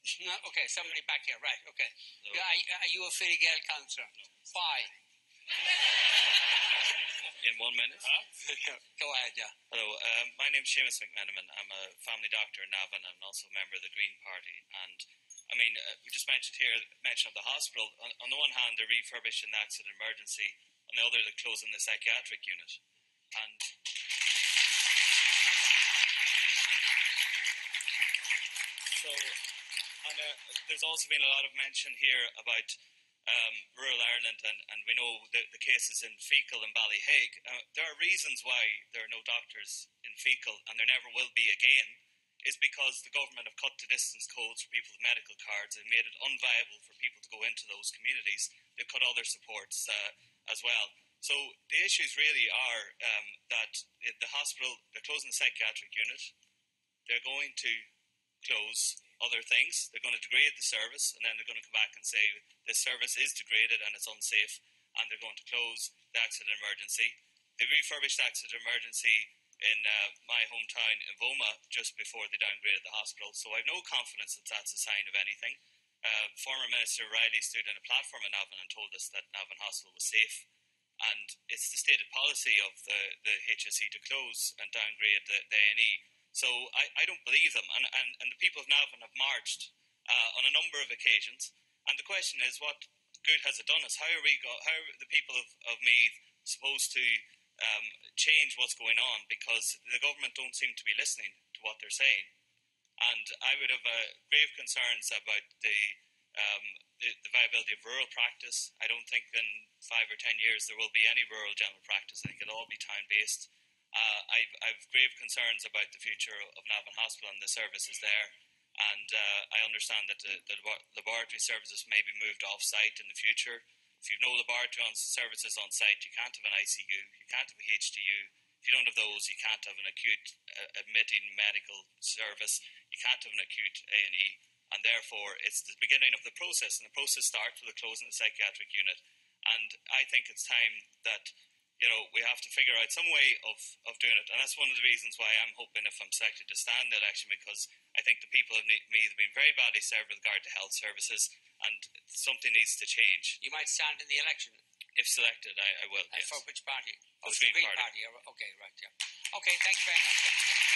No, okay, somebody back here, right, okay. No. Are you a Fine Gael councillor? No. Why? In 1 minute? Huh? Go ahead, yeah. Hello, my name's Séamus McMenamin. I'm a family doctor in Navan and also a member of the Green Party. And, I mean, we just mention of the hospital. On the one hand, they're refurbishing the accident emergency. On the other, they're closing the psychiatric unit. And so, there's also been a lot of mention here about rural Ireland, and we know the cases in Fecal and Ballyhaig. There are reasons why there are no doctors in Fecal, and there never will be again, is because the government have cut the distance codes for people with medical cards and made it unviable for people to go into those communities. They've cut other supports as well. So the issues really are that the hospital, they're closing the psychiatric unit, they're going to close other things, they're going to degrade the service, and then they're going to come back and say this service is degraded and it's unsafe, and they're going to close the accident emergency. They refurbished the accident emergency in my hometown in Voma just before they downgraded the hospital, so I have no confidence that that's a sign of anything. Former Minister Riley stood in a platform in Navan and told us that Navan Hospital was safe, and it's the stated policy of the HSE to close and downgrade the A&E. So I don't believe them, and the people of Navan have marched on a number of occasions, and the question is, what good has it done us? How are the people of Meath supposed to change what's going on, because the government don't seem to be listening to what they're saying? And I would have grave concerns about the viability of rural practice. I don't think in 5 or 10 years there will be any rural general practice. I think it'll all be town-based. I've grave concerns about the future of Navan Hospital and the services there, and I understand that the laboratory services may be moved off-site in the future. If you've no laboratory services on site, you can't have an ICU, you can't have a HDU. If you don't have those, you can't have an acute admitting medical service, you can't have an acute A&E, and therefore it's the beginning of the process, and the process starts with the closing of the psychiatric unit. And I think it's time that we have to figure out some way of doing it. And that's one of the reasons why I'm hoping, if I'm selected, to stand in the election, because I think the people of Meath have been very badly served with regard to health services, and something needs to change. You might stand in the election? If selected, I will, yes. For which party? For the Green Party. Okay, right, yeah. Okay, thank you very much.